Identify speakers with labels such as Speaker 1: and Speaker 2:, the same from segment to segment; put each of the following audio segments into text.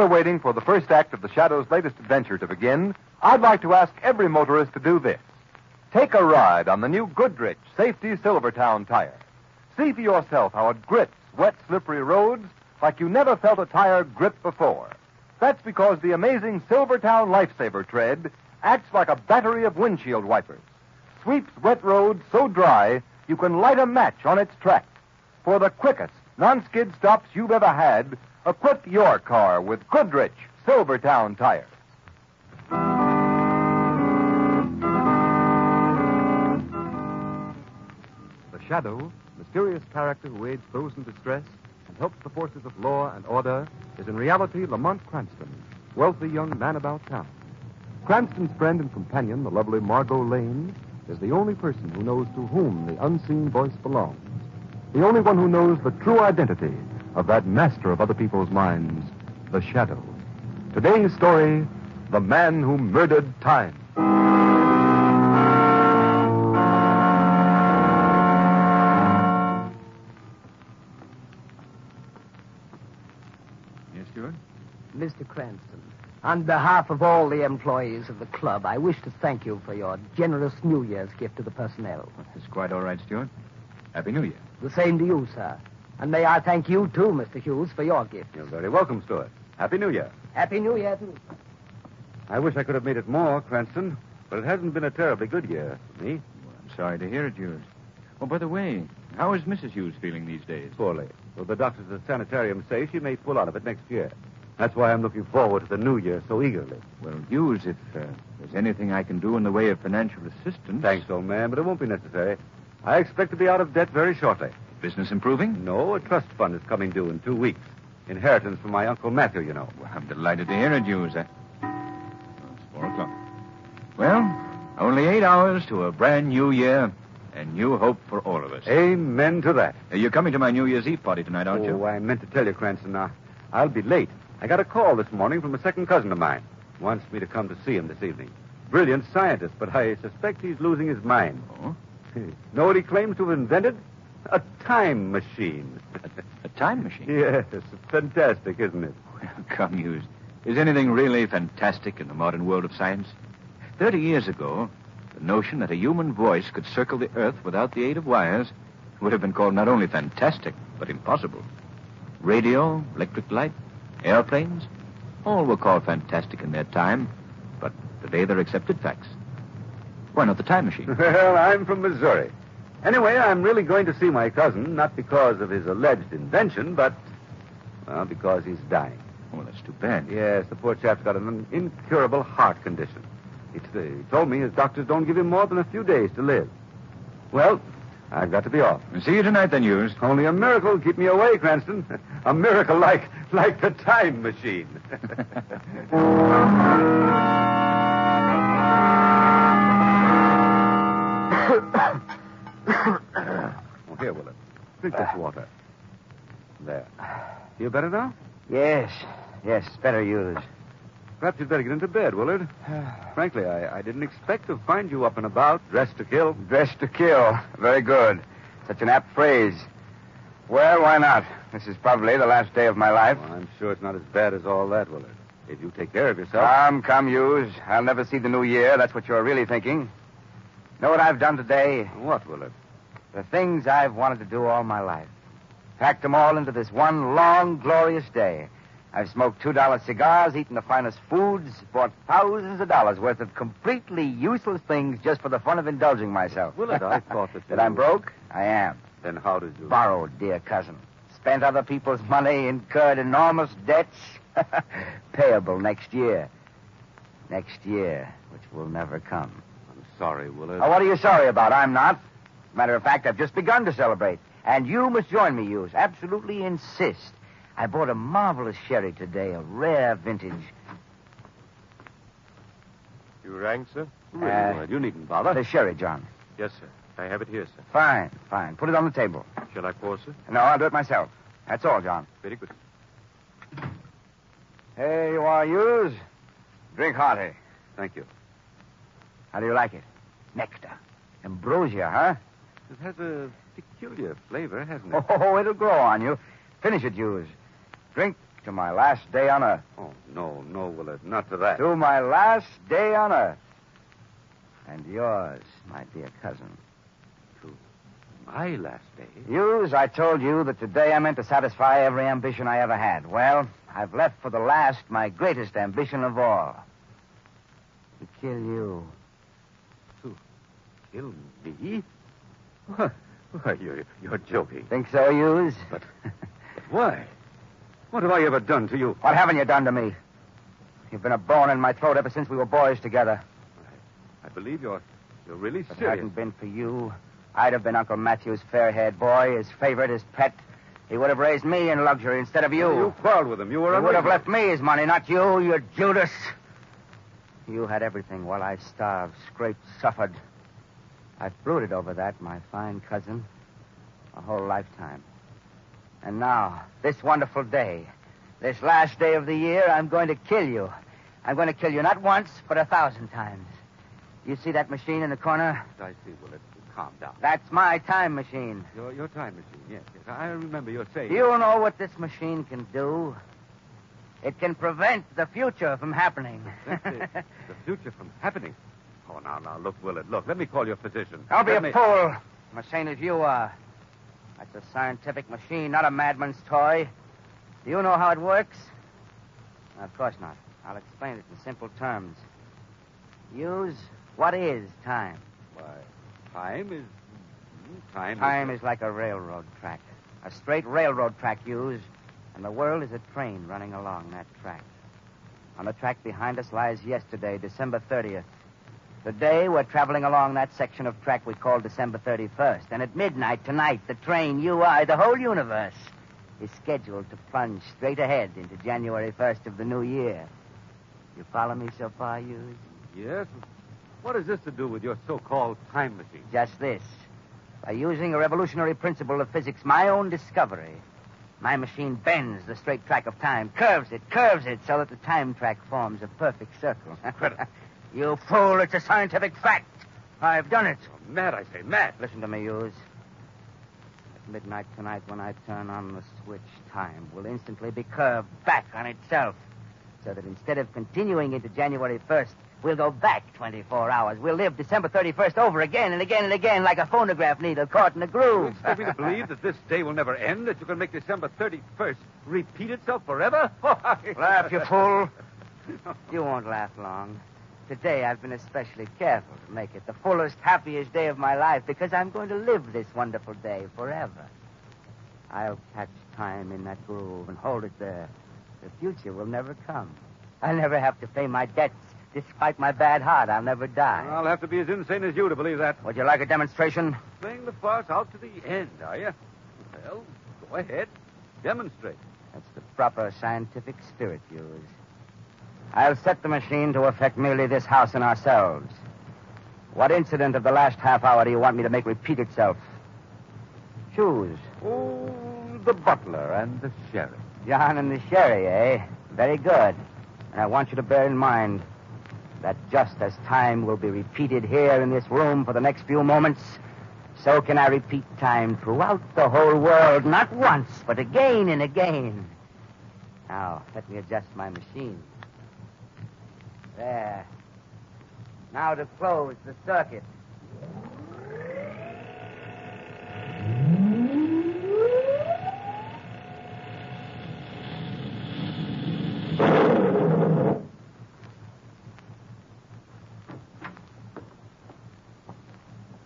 Speaker 1: we're waiting for the first act of the Shadow's latest adventure to begin, I'd like to ask every motorist to do this. Take a ride on the new Goodrich Safety Silvertown tire. See for yourself how it grips wet, slippery roads like you never felt a tire grip before. That's because the amazing Silvertown Lifesaver tread acts like a battery of windshield wipers. Sweeps wet roads so dry you can light a match on its track. For the quickest non-skid stops you've ever had, equip your car with Goodrich Silvertown tires. The Shadow, mysterious character who aids those in distress and helps the forces of law and order, is in reality Lamont Cranston, wealthy young man about town. Cranston's friend and companion, the lovely Margot Lane, is the only person who knows to whom the unseen voice belongs. The only one who knows the true identity of that master of other people's minds, the Shadow. Today's story, The Man Who Murdered Time.
Speaker 2: Yes, Stewart?
Speaker 3: Mr. Cranston, on behalf of all the employees of the club, I wish to thank you for your generous New Year's gift to the personnel.
Speaker 2: It's quite all right, Stewart. Happy New Year.
Speaker 3: The same to you, sir. And may I thank you, too, Mr. Hughes, for your gift.
Speaker 4: You're very welcome, Stuart. Happy New Year.
Speaker 3: Happy New Year, too.
Speaker 4: I wish I could have made it more, Cranston, but it hasn't been a terribly good year for me.
Speaker 2: Well, I'm sorry to hear it, Hughes. Oh, by the way, how is Mrs. Hughes feeling these days?
Speaker 4: Poorly. Well, the doctors at the sanitarium say she may pull out of it next year. That's why I'm looking forward to the new year so eagerly.
Speaker 2: Well, Hughes, if there's anything I can do in the way of financial assistance...
Speaker 4: Thanks, old man, but it won't be necessary. I expect to be out of debt very shortly.
Speaker 2: Business improving?
Speaker 4: No, a trust fund is coming due in 2 weeks. Inheritance from my Uncle Matthew, you know.
Speaker 2: Well, I'm delighted to hear it, Hughes. It's 4 o'clock. Well, only 8 hours to a brand new year and new hope for all of us.
Speaker 4: Amen to that.
Speaker 2: You're coming to my New Year's Eve party tonight, aren't you?
Speaker 4: Oh, I meant to tell you, Cranston. I'll be late. I got a call this morning from a second cousin of mine. Wants me to come to see him this evening. Brilliant scientist, but I suspect he's losing his mind.
Speaker 2: Oh?
Speaker 4: Know what he claims to have invented? A time machine.
Speaker 2: A time machine?
Speaker 4: Yes, it's fantastic, isn't it?
Speaker 2: Well, come, Hughes. Is anything really fantastic in the modern world of science? 30 years ago, the notion that a human voice could circle the Earth without the aid of wires would have been called not only fantastic, but impossible. Radio, electric light, airplanes, all were called fantastic in their time, but today they're accepted facts. Why not the time machine?
Speaker 4: Well, I'm from Missouri. Anyway, I'm really going to see my cousin, not because of his alleged invention, but, well, because he's dying.
Speaker 2: Oh, that's too bad.
Speaker 4: Yes, the poor chap's got an incurable heart condition. He told me his doctors don't give him more than a few days to live. Well, I've got to be off.
Speaker 2: See you tonight, then, Hughes.
Speaker 4: Only a miracle will keep me away, Cranston. A miracle like the time machine. Oh, here, Willard. Drink this water. There. Feel better now?
Speaker 3: Yes, better Hughes.
Speaker 4: Perhaps you'd better get into bed, Willard. Frankly, I didn't expect to find you up and about, dressed to kill.
Speaker 5: Dressed to kill. Very good. Such an apt phrase. Well, why not? This is probably the last day of my life.
Speaker 4: Well, I'm sure it's not as bad as all that, Willard. If you take care of yourself.
Speaker 5: Come, Hughes. I'll never see the new year. That's what you're really thinking. Know what I've done today?
Speaker 4: What, Willard?
Speaker 5: The things I've wanted to do all my life. Packed them all into this one long, glorious day. I've smoked $2 cigars, eaten the finest foods, bought thousands of dollars worth of completely useless things just for the fun of indulging myself.
Speaker 4: Willard, I thought that
Speaker 5: I'm broke? I am.
Speaker 4: Then how did you...
Speaker 5: Borrowed, dear cousin. Spent other people's money, incurred enormous debts. Payable next year. Next year, which will never come.
Speaker 4: I'm sorry, Willard.
Speaker 5: Oh, what are you sorry about? I'm not. Matter of fact, I've just begun to celebrate. And you must join me, Hughes. Absolutely insist. I bought a marvelous sherry today, a rare vintage.
Speaker 6: You rang, sir?
Speaker 4: Really, Willard, you needn't bother.
Speaker 5: The sherry, John.
Speaker 6: Yes, sir. I have it here, sir.
Speaker 5: Fine. Put it on the table.
Speaker 6: Shall I pour, sir?
Speaker 5: No, I'll do it myself. That's all, John.
Speaker 6: Very good.
Speaker 5: Here you are, Hughes. Drink hearty.
Speaker 4: Thank you.
Speaker 5: How do you like it? Nectar. Ambrosia, huh?
Speaker 4: It has a peculiar flavor, hasn't it?
Speaker 5: Oh, it'll grow on you. Finish it, Hughes. Drink to my last day on Earth.
Speaker 4: Oh, no, Willard, not to that.
Speaker 5: To my last day on Earth. And yours, my dear cousin.
Speaker 4: My last day?
Speaker 5: Hughes, I told you that today I meant to satisfy every ambition I ever had. Well, I've left for the last my greatest ambition of all. To kill you.
Speaker 4: To kill me? Why, you're joking.
Speaker 5: Think so, Hughes?
Speaker 4: But why? What have I ever done to you?
Speaker 5: What haven't you done to me? You've been a bone in my throat ever since we were boys together.
Speaker 4: I believe you're really
Speaker 5: If it
Speaker 4: serious.
Speaker 5: hadn't been for you, I'd have been Uncle Matthew's fair-haired boy, his favorite, his pet. He would have raised me in luxury instead of you.
Speaker 4: You quarreled with him. You were
Speaker 5: He would have
Speaker 4: unreasonable.
Speaker 5: left me his money, not you, you Judas. You had everything while I starved, scraped, suffered. I've brooded over that, my fine cousin, a whole lifetime. And now, this wonderful day, this last day of the year, I'm going to kill you. I'm going to kill you not once, but 1,000 times. You see that machine in the corner?
Speaker 4: I see, Willard. Calm down.
Speaker 5: That's my time machine.
Speaker 4: Your time machine, yes. I remember you saying...
Speaker 5: Do you know what this machine can do? It can prevent the future from happening.
Speaker 4: The future from happening? Oh, now, look, Willard, look. Let me call your physician.
Speaker 5: Don't be
Speaker 4: Let
Speaker 5: a
Speaker 4: me-
Speaker 5: fool. I'm as sane as you are. That's a scientific machine, not a madman's toy. Do you know how it works? Of course not. I'll explain it in simple terms. Hughes, what is time?
Speaker 4: Why, time is...
Speaker 5: Time is like a railroad track. A straight railroad track, Hughes. And the world is a train running along that track. On the track behind us lies yesterday, December 30th. Today, we're traveling along that section of track we call December 31st. And at midnight tonight, the train, you, I, the whole universe, is scheduled to plunge straight ahead into January 1st of the new year. You follow me so far, Hughes?
Speaker 4: Yes? What has this to do with your so-called time machine?
Speaker 5: Just this. By using a revolutionary principle of physics, my own discovery, my machine bends the straight track of time, curves it, so that the time track forms a perfect circle.
Speaker 4: Incredible.
Speaker 5: You fool, it's a scientific fact. I've done it.
Speaker 4: Oh, mad, I say, mad.
Speaker 5: Listen to me, Hughes. At midnight tonight, when I turn on the switch, time will instantly be curved back on itself, so that instead of continuing into January 1st, we'll go back 24 hours. We'll live December 31st over again and again and again like a phonograph needle caught in a
Speaker 4: You
Speaker 5: groove.
Speaker 4: expect me to believe that this day will never end, that you can make December 31st repeat itself forever?
Speaker 5: Laugh, you fool. You won't laugh long. Today, I've been especially careful to make it the fullest, happiest day of my life because I'm going to live this wonderful day forever. I'll catch time in that groove and hold it there. The future will never come. I'll never have to pay my debts. Despite my bad heart, I'll never die.
Speaker 4: I'll have to be as insane as you to believe that.
Speaker 5: Would you like a demonstration?
Speaker 4: Playing the farce out to the end, are you? Well, go ahead. Demonstrate.
Speaker 5: That's the proper scientific spirit, Hughes. I'll set the machine to affect merely this house and ourselves. What incident of the last half hour do you want me to make repeat itself? Choose.
Speaker 1: Oh, the butler and the sheriff.
Speaker 5: John and the sherry, eh? Very good. And I want you to bear in mind that just as time will be repeated here in this room for the next few moments, so can I repeat time throughout the whole world, not once, but again and again. Now, let me adjust my machine. There. Now to close the circuit.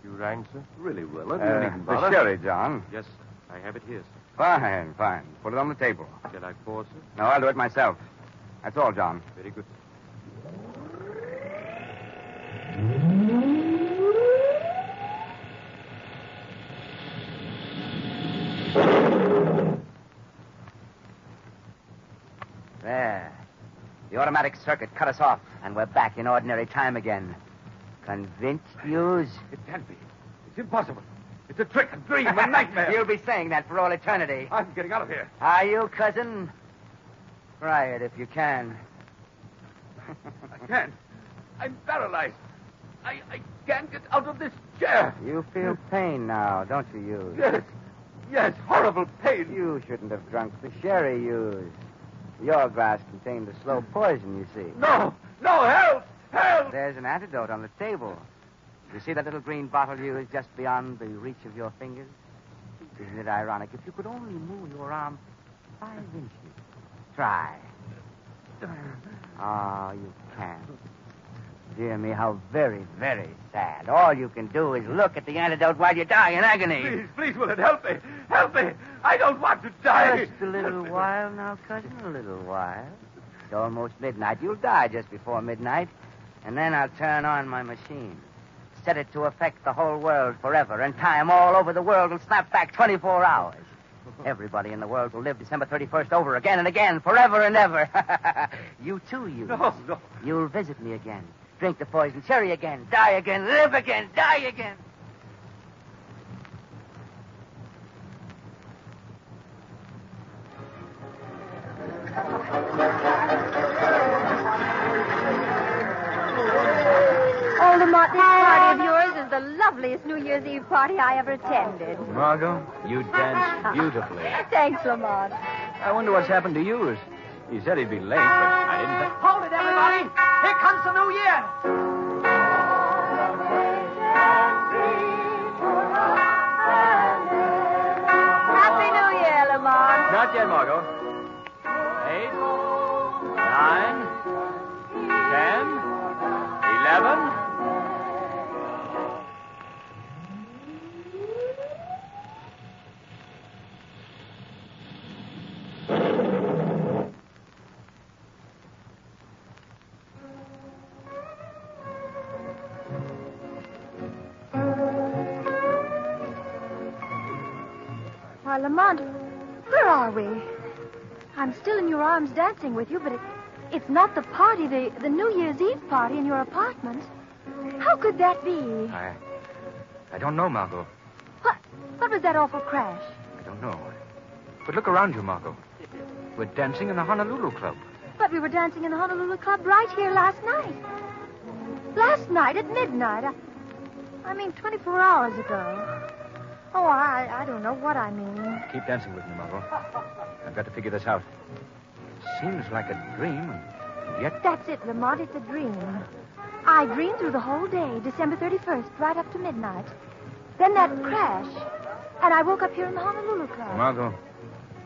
Speaker 6: You rang, sir?
Speaker 4: Really, Willard, you needn't
Speaker 5: The
Speaker 4: bother.
Speaker 5: sherry, John.
Speaker 6: Yes, sir. I have it here, sir.
Speaker 5: Fine. Put it on the table.
Speaker 6: Shall I pour, sir?
Speaker 5: No, I'll do it myself. That's all, John.
Speaker 6: Very good, sir.
Speaker 5: There. The automatic circuit cut us off, and we're back in ordinary time again. Convinced, Hughes?
Speaker 4: It can't be. It's impossible. It's a trick, a dream, a nightmare.
Speaker 5: You'll be saying that for all eternity.
Speaker 4: I'm getting out of here.
Speaker 5: Are you, cousin? Try it if you can.
Speaker 4: I can't. I'm paralyzed. I can't get out of this chair.
Speaker 5: You feel pain now, don't you, Hughes?
Speaker 4: Yes, horrible pain.
Speaker 5: You shouldn't have drunk the sherry, Hughes. Your glass contained a slow poison, you see.
Speaker 1: No! No, help! Help!
Speaker 5: There's an antidote on the table. You see that little green bottle you use just beyond the reach of your fingers? Isn't it ironic? If you could only move your arm 5 inches. Try. Oh, you can't. Dear me, how very, very sad. All you can do is look at the antidote while you die in agony.
Speaker 1: Please, will it help me? Help me! I don't want to die!
Speaker 5: Just a little while now, cousin, a little while. It's almost midnight. You'll die just before midnight. And then I'll turn on my machine. Set it to affect the whole world forever, and time all over the world will snap back 24 hours. Everybody in the world will live December 31st over again and again, forever and ever. You too, you.
Speaker 1: No.
Speaker 5: You'll visit me again. Drink the poison cherry again. Die again. Live again. Die again.
Speaker 7: Oh, Lamont, this party of yours is the loveliest New Year's Eve party I ever attended.
Speaker 2: Margot, you danced beautifully.
Speaker 7: Thanks, Lamont.
Speaker 2: I wonder what's happened to yours. He said he'd be late, but I didn't think...
Speaker 3: Hold it, everybody. Here comes the new year.
Speaker 7: Happy New Year, Lamont.
Speaker 2: Not yet, Margot. 8, 9, 10, 11...
Speaker 7: Why, Lamont, where are we? I'm still in your arms dancing with you, but it's not the party, the New Year's Eve party in your apartment. How could that be?
Speaker 2: I don't know, Margot.
Speaker 7: What was that awful crash?
Speaker 2: I don't know. But look around you, Margot. We're dancing in the Honolulu Club.
Speaker 7: But we were dancing in the Honolulu Club right here last night. Last night at midnight. I mean, 24 hours ago. Oh, I don't know what I mean.
Speaker 2: Keep dancing with me, Margot. I've got to figure this out. It seems like a dream, and yet...
Speaker 7: That's it, Lamont. It's a dream. I dreamed through the whole day, December 31st, right up to midnight. Then that crash, and I woke up here in the Honolulu Club.
Speaker 2: Margot,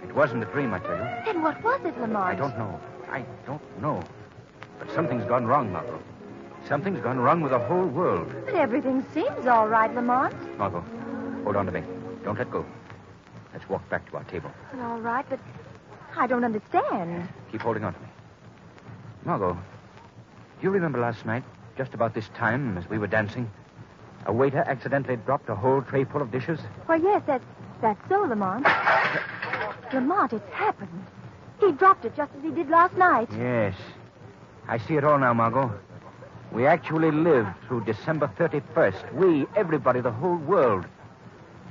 Speaker 2: it wasn't a dream, I tell you.
Speaker 7: Then what was it, Lamont?
Speaker 2: I don't know. But something's gone wrong, Margot. Something's gone wrong with the whole world.
Speaker 7: But everything seems all right, Lamont.
Speaker 2: Margot, hold on to me. Don't let go. Let's walk back to our table.
Speaker 7: All right, but I don't understand.
Speaker 2: Keep holding on to me. Margot, do you remember last night, just about this time, as we were dancing, a waiter accidentally dropped a whole tray full of dishes?
Speaker 7: Well, yes, that's so, Lamont. Lamont, it's happened. He dropped it just as he did last night.
Speaker 2: Yes. I see it all now, Margot. We actually lived through December 31st. We, everybody, the whole world.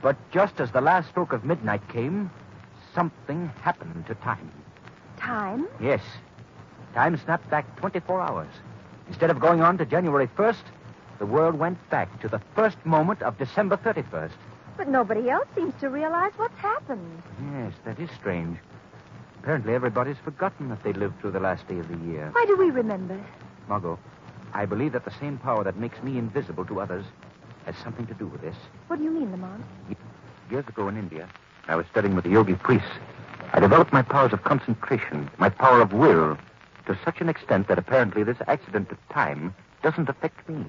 Speaker 2: But just as the last stroke of midnight came, something happened to time.
Speaker 7: Time?
Speaker 2: Yes. Time snapped back 24 hours. Instead of going on to January 1st, the world went back to the first moment of December 31st.
Speaker 7: But nobody else seems to realize what's happened.
Speaker 2: Yes, that is strange. Apparently everybody's forgotten that they lived through the last day of the year.
Speaker 7: Why do we remember?
Speaker 2: Margot, I believe that the same power that makes me invisible to others has something to do with this.
Speaker 7: What do you mean, Lamont?
Speaker 2: Years ago in India, I was studying with the yogi priests. I developed my powers of concentration, my power of will, to such an extent that apparently this accident of time doesn't affect me.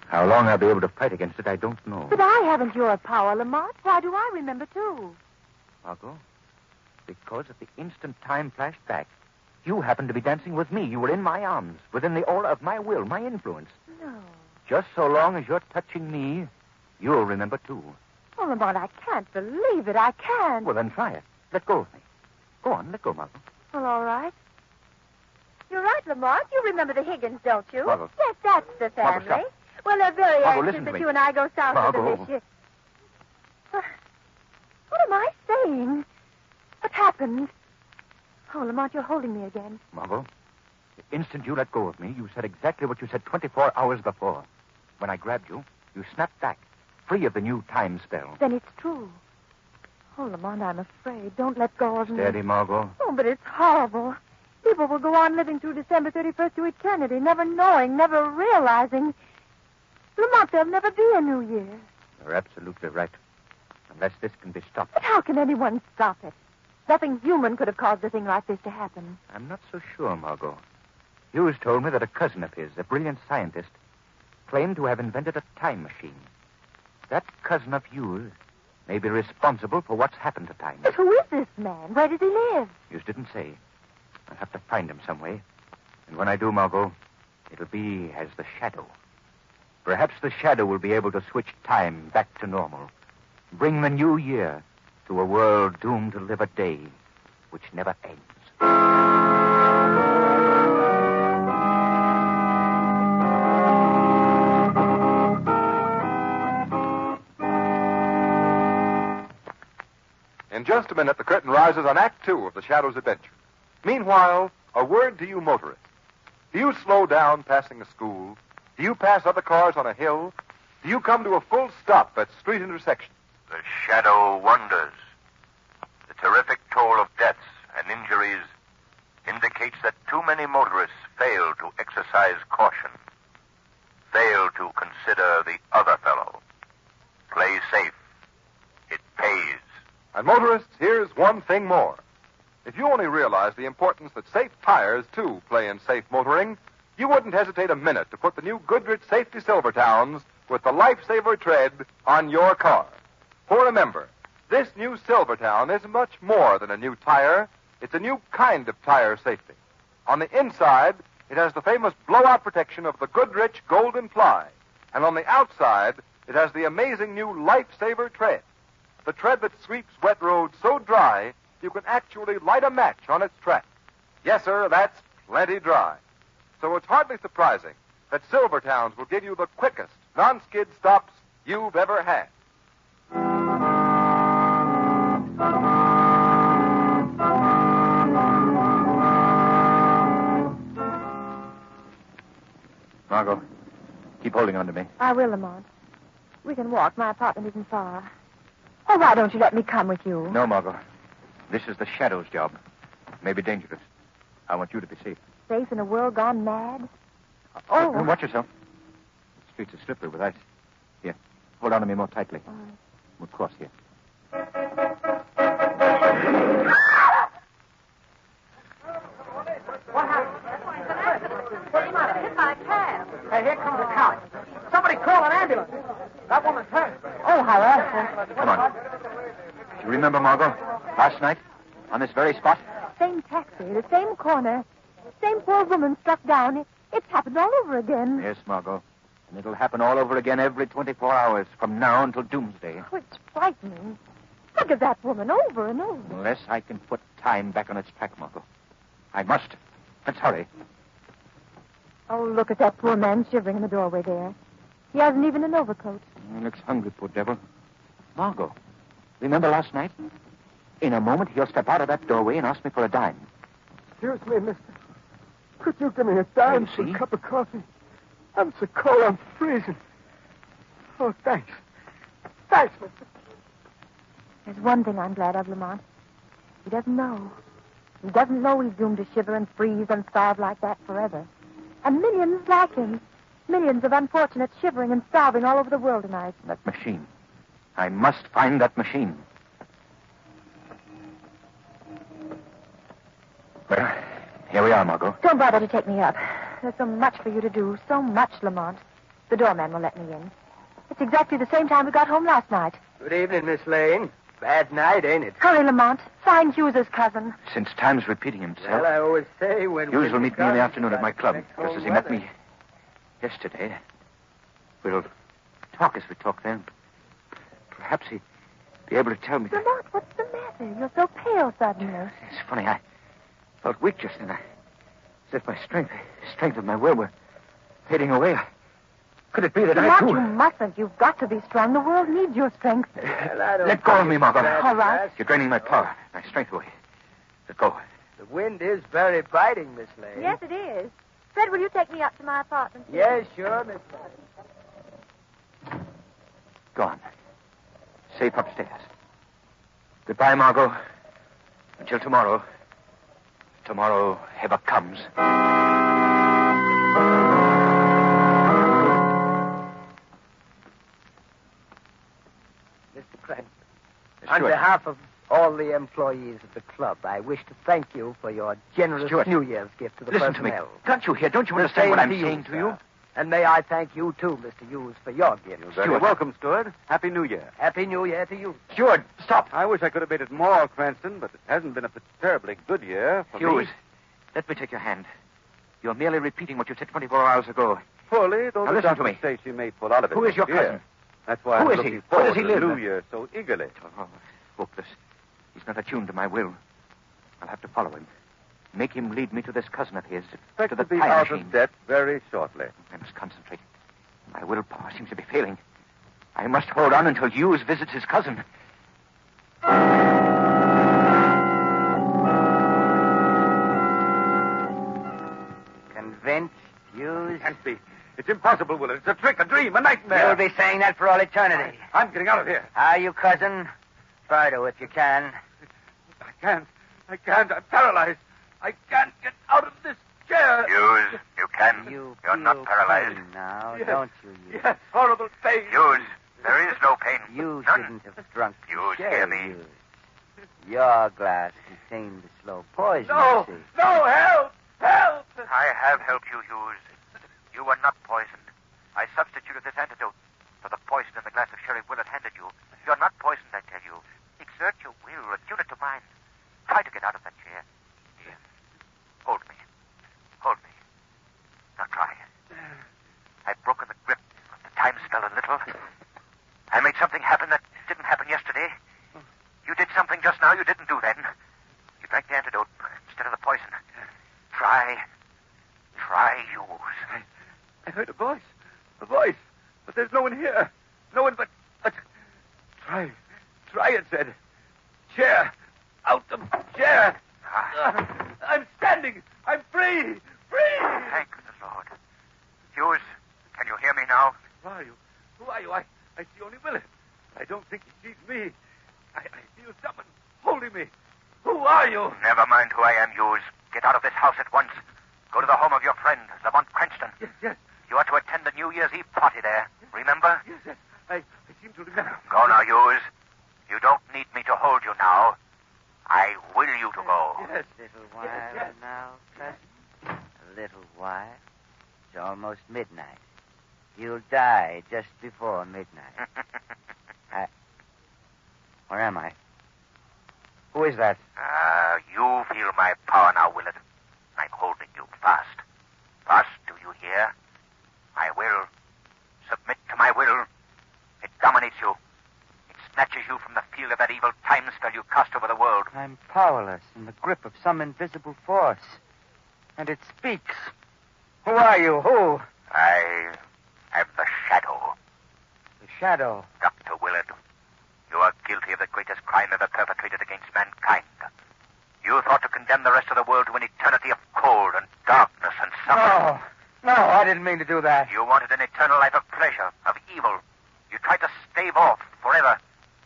Speaker 2: How long I'll be able to fight against it, I don't know.
Speaker 7: But I haven't your power, Lamont. Why do I remember, too?
Speaker 2: Margot, because at the instant time flashed back, you happened to be dancing with me. You were in my arms, within the aura of my will, my influence.
Speaker 7: No.
Speaker 2: Just so long as you're touching me, you'll remember, too.
Speaker 7: Oh, Lamont, I can't believe it. I can't.
Speaker 2: Well, then try it. Let go of me. Go on, let go, Margot.
Speaker 7: Well, all right. You're right, Lamont. You remember the Higgins, don't you?
Speaker 2: Margot.
Speaker 7: Yes, that's the family.
Speaker 2: Margot, stop.
Speaker 7: Well, they're very
Speaker 2: Margot,
Speaker 7: anxious
Speaker 2: listen to
Speaker 7: that
Speaker 2: me.
Speaker 7: you and I go south
Speaker 2: Margot.
Speaker 7: for this year. What am I saying? What happened? Oh, Lamont, you're holding me again.
Speaker 2: Margot, the instant you let go of me, you said exactly what you said 24 hours before. When I grabbed you, you snapped back, free of the new time spell.
Speaker 7: Then it's true.
Speaker 8: Oh, Lamont, I'm afraid. Don't let go of me.
Speaker 2: Steady, Margot.
Speaker 8: Oh, but it's horrible. People will go on living through December 31st to eternity, never knowing, never realizing. Lamont, there'll never be a New Year.
Speaker 2: You're absolutely right. Unless this can be stopped.
Speaker 8: But how can anyone stop it? Nothing human could have caused a thing like this to happen.
Speaker 2: I'm not so sure, Margot. Hughes told me that a cousin of his, a brilliant scientist, claimed to have invented a time machine. That cousin of Hughes may be responsible for what's happened to time.
Speaker 8: But who is this man? Where does he live?
Speaker 2: Hughes didn't say. I'll have to find him some way. And when I do, Margot, it'll be as the Shadow. Perhaps the Shadow will be able to switch time back to normal. Bring the new year to a world doomed to live a day which never ends.
Speaker 1: In just a minute, the curtain rises on Act 2 of the Shadow's adventure. Meanwhile, a word to you motorists. Do you slow down passing a school? Do you pass other cars on a hill? Do you come to a full stop at street intersections?
Speaker 9: The Shadow wonders. The terrific toll of deaths and injuries indicates that too many motorists fail to exercise caution, fail to consider the other fellow. Play safe. It pays.
Speaker 1: And motorists, here's one thing more. If you only realize the importance that safe tires, too, play in safe motoring, you wouldn't hesitate a minute to put the new Goodrich Safety Silvertowns with the Lifesaver tread on your car. For remember, this new Silvertown is much more than a new tire. It's a new kind of tire safety. On the inside, it has the famous blowout protection of the Goodrich Golden Ply. And on the outside, it has the amazing new Lifesaver tread. The tread that sweeps wet roads so dry, you can actually light a match on its track. Yes, sir, that's plenty dry. So it's hardly surprising that Silvertowns will give you the quickest non-skid stops you've ever had.
Speaker 2: Margot, keep holding on to me.
Speaker 8: I will, Lamont. We can walk. My apartment isn't far. Oh, why don't you let me come with you?
Speaker 2: No, Margot. This is the Shadow's job. It may be dangerous. I want you to be safe.
Speaker 8: Safe in a world gone mad? Oh.
Speaker 2: Watch yourself. The streets are slippery with ice. Here, hold on to me more tightly.
Speaker 8: All right.
Speaker 2: We'll cross here.
Speaker 3: What happened? He must have hit by a cab. Hey, here comes a cop. Somebody call an ambulance. That woman's hurt. Oh, how awful.
Speaker 2: Come on. Do you remember, Margot, last night, on this very spot?
Speaker 8: Same taxi, the same corner, same poor woman struck down. It's happened all over again.
Speaker 2: Yes, Margot. And it'll happen all over again every 24 hours from now until doomsday.
Speaker 8: Oh, it's frightening. Look at that woman over and over.
Speaker 2: Unless I can put time back on its track, Margot. I must. Let's hurry.
Speaker 8: Oh, look at that poor man shivering in the doorway there. He hasn't even an overcoat.
Speaker 2: He looks hungry, poor devil. Margot, remember last night? In a moment, he'll step out of that doorway and ask me for a dime.
Speaker 10: Excuse me, mister. Could you give me a dime for a cup of coffee? I'm so cold, I'm freezing. Oh, thanks. Thanks, mister.
Speaker 8: There's one thing I'm glad of, Lamont. He doesn't know. He doesn't know he's doomed to shiver and freeze and starve like that forever. And millions like him. Millions of unfortunates shivering and starving all over the world tonight.
Speaker 2: That machine. I must find that machine. Well, here we are, Margot.
Speaker 8: Don't bother to take me up. There's so much for you to do. So much, Lamont. The doorman will let me in. It's exactly the same time we got home last night.
Speaker 3: Good evening, Miss Lane. Bad night, ain't it?
Speaker 8: Hurry, Lamont. Find Hughes's cousin.
Speaker 2: Since time's repeating himself,
Speaker 3: Well, I always say when...
Speaker 2: Hughes will meet me in the afternoon at my club, just as he met me yesterday. We'll talk as we talk then. Perhaps he'd be able to tell me that...
Speaker 8: Lamont, what's the matter? You're so pale suddenly.
Speaker 2: It's funny, I felt weak just then. As if my strength of my will were fading away. Could it be that
Speaker 8: Lamont,
Speaker 2: I, too...
Speaker 8: you mustn't. You've got to be strong. The world needs your strength.
Speaker 2: Let go of me, Margot.
Speaker 8: All right.
Speaker 2: You're draining my power, my strength away. Let go.
Speaker 3: The wind is very biting, Miss Lane.
Speaker 8: Yes, it is. Fred, will you take me up to my apartment?
Speaker 3: Yes, sure, Miss Lane.
Speaker 2: Go on. Safe upstairs. Goodbye, Margot. Until tomorrow. Tomorrow ever comes.
Speaker 3: Mr. Cranston,
Speaker 2: Stuart.
Speaker 3: on behalf of all the employees of the club, I wish to thank you for your generous
Speaker 2: Stuart.
Speaker 3: New Year's gift to the
Speaker 2: Listen to me.
Speaker 3: personnel.
Speaker 2: Can't you hear? Don't you
Speaker 3: The
Speaker 2: understand what
Speaker 3: same
Speaker 2: I'm saying to you?
Speaker 3: sir. And may I thank you, too, Mr. Hughes, for your gift.
Speaker 4: You're very
Speaker 2: Stuart.
Speaker 4: welcome, Stuart. Happy New Year.
Speaker 3: Happy New Year to you.
Speaker 2: Stuart, stop.
Speaker 4: I wish I could have made it more, Cranston, but it hasn't been a terribly good year for
Speaker 2: Hughes,
Speaker 4: me.
Speaker 2: let me take your hand. You're merely repeating what you said 24 hours ago.
Speaker 4: Fully, though
Speaker 2: Now
Speaker 4: the
Speaker 2: listen to me.
Speaker 4: doctors say she may pull out of it.
Speaker 2: Who is your
Speaker 4: next year.
Speaker 2: cousin?
Speaker 4: That's why
Speaker 2: Who
Speaker 4: I'm
Speaker 2: is he?
Speaker 4: looking
Speaker 2: Where does
Speaker 4: forward
Speaker 2: he
Speaker 4: to
Speaker 2: live?
Speaker 4: the New Year so eagerly.
Speaker 2: Oh, hopeless. He's not attuned to my will. I'll have to follow him. Make him lead me to this cousin of his,
Speaker 4: Expect
Speaker 2: to the
Speaker 4: to be
Speaker 2: time
Speaker 4: out
Speaker 2: machine.
Speaker 4: of debt very shortly.
Speaker 2: I must concentrate. My willpower seems to be failing. I must hold on until Hughes visits his cousin.
Speaker 5: Convinced, Hughes?
Speaker 4: Can't be. It's impossible, Willard. It's a trick, a dream, a nightmare.
Speaker 5: You'll be saying that for all eternity.
Speaker 4: I'm getting out of here.
Speaker 5: Are you, cousin? Try to, if you can.
Speaker 4: I can't. I'm paralyzed. I can't get out of this chair.
Speaker 9: Hughes, you can.
Speaker 5: You
Speaker 9: You're
Speaker 5: feel
Speaker 9: not paralyzed.
Speaker 5: pain now,
Speaker 4: Yes.
Speaker 5: don't you? Hughes?
Speaker 4: Yes, horrible pain.
Speaker 9: Hughes, there is no pain.
Speaker 5: You
Speaker 9: None.
Speaker 5: shouldn't have drunk the
Speaker 9: Hughes,
Speaker 5: sherry,
Speaker 9: hear me.
Speaker 5: Hughes. Your glass contained the slow poison,
Speaker 4: No,
Speaker 5: you see.
Speaker 4: no, help! Help!
Speaker 9: I have helped you, Hughes. You were not poisoned. I substituted this antidote for the poison in the glass of sherry Willard handed you. You're not poisoned, I tell you. Exert your will, attune it to mine. Try to get out of that chair. Here. Hold me. Hold me. Now try. I've broken the grip of the time spell a little. I made something happen that didn't happen yesterday. You did something just now you didn't do then. You drank the antidote instead of the poison. Try, Hughes.
Speaker 4: I heard a voice. A voice. But there's no one here. No one but... Try, it said. Chair. Out of chair. I'm standing. I'm free. Free.
Speaker 9: Thank the Lord. Hughes, can you hear me now?
Speaker 4: Who are you? Who are you? I see only Willard. I don't think he sees me. I feel someone holding me. Who are you?
Speaker 9: Never mind who I am, Hughes. Get out of this house at once. Go to the home of your friend, Lamont Cranston.
Speaker 4: Yes.
Speaker 9: You are to attend the New Year's Eve party there. Remember?
Speaker 4: Yes. I seem to remember.
Speaker 9: Go now, Hughes. You don't need me to hold you now. I will you to go.
Speaker 4: Yes.
Speaker 5: A little while now, cousin. A little while. It's almost midnight. You'll die just before midnight. Where am I? Who is that?
Speaker 9: You feel my power now, Willard. I'm holding you fast. Fast, do you hear? My will. Submit to my will. It dominates you. It snatches you from the field of that evil time spell you cast over the world.
Speaker 5: I'm powerless in the grip of some invisible force. And it speaks. Who are you? Who?
Speaker 9: I am the Shadow.
Speaker 5: The Shadow.
Speaker 9: Dr. Willard, you are guilty of the greatest crime ever perpetrated against mankind. You thought to condemn the rest of the world to an eternity of cold and darkness and suffering.
Speaker 5: No, I didn't mean to do that.
Speaker 9: You wanted an eternal life of pleasure, of evil. You tried to stave off forever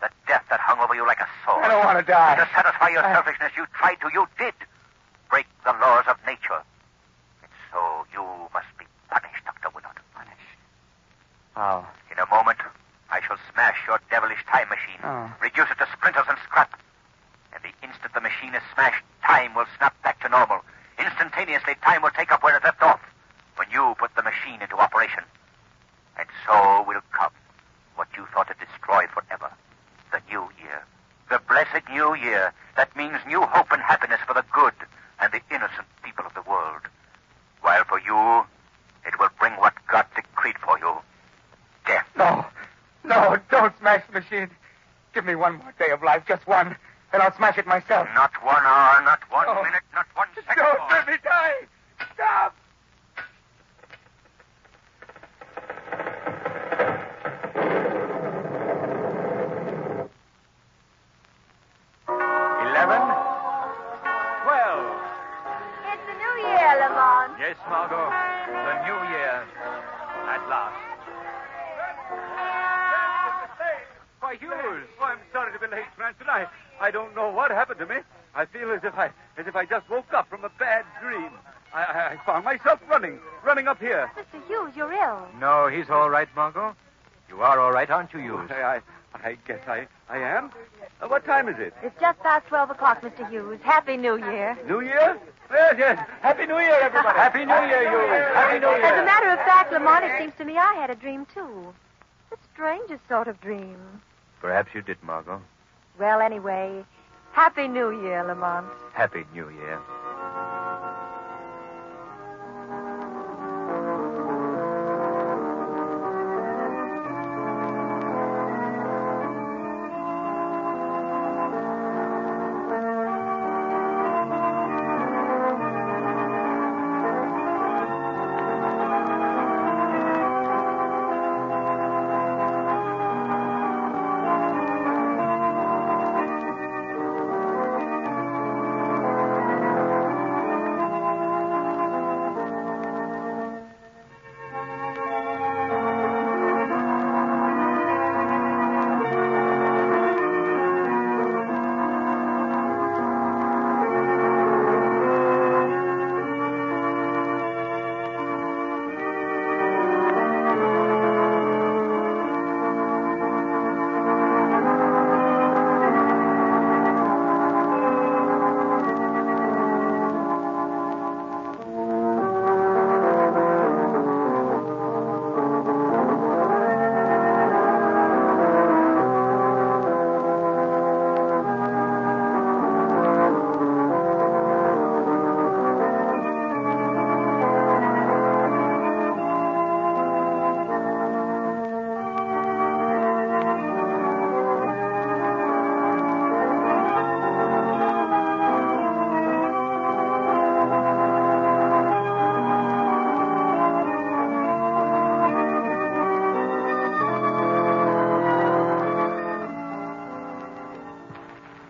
Speaker 9: the death that hung over you like a sword.
Speaker 5: I don't want to die.
Speaker 9: To satisfy your selfishness, you tried to, you did, break the laws of nature. And so you must be punished, Dr. Willard.
Speaker 5: Punished? How?
Speaker 9: In a moment, I shall smash your devilish time machine, reduce it to splinters and scrap. And the instant the machine is smashed, time will snap back to normal. Instantaneously, time will take up where it left off when you put the machine into operation. And so will come what you thought to destroy forever. The new year. The blessed new year that means new hope and happiness for the good and the innocent people of the world. While for you, it will bring what God decreed for you. Death.
Speaker 3: No, don't smash the machine. Give me one more day of life, just one, and I'll smash it myself.
Speaker 9: Not 1 hour, not 1 minute, not 1 second
Speaker 3: Don't
Speaker 9: more.
Speaker 3: let me die. Stop.
Speaker 7: It's the new year, Lamont.
Speaker 2: Yes, Margot. The new year. At last. Why, Hughes.
Speaker 4: Oh, I'm sorry to be late, Cranston. I don't know what happened to me. I feel as if I just woke up from a bad dream. I found myself running up here.
Speaker 7: Mr. Hughes, you're ill.
Speaker 2: No, he's all right, Margot. You are all right, aren't you, Hughes?
Speaker 4: I guess I am. What time is it?
Speaker 7: It's just past 12 o'clock, Mr. Hughes. Happy New Year.
Speaker 4: New Year? Yes. Happy New Year, everybody.
Speaker 2: Happy New Year, Hughes. Happy New Year.
Speaker 7: As a matter of fact, Lamont, it seems to me I had a dream, too. The strangest sort of dream.
Speaker 2: Perhaps you did, Margot.
Speaker 8: Well, anyway, Happy New Year, Lamont.
Speaker 2: Happy New Year.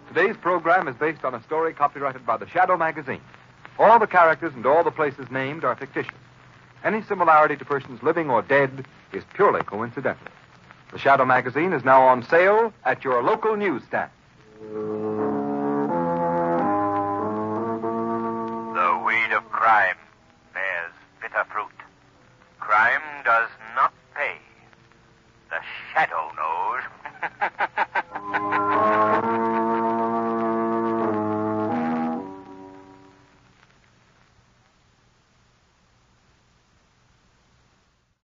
Speaker 1: Today's program is based on a story copyrighted by the Shadow magazine. All the characters and all the places named are fictitious. Any similarity to persons living or dead is purely coincidental. The Shadow magazine is now on sale at your local newsstand.
Speaker 9: The weed of crime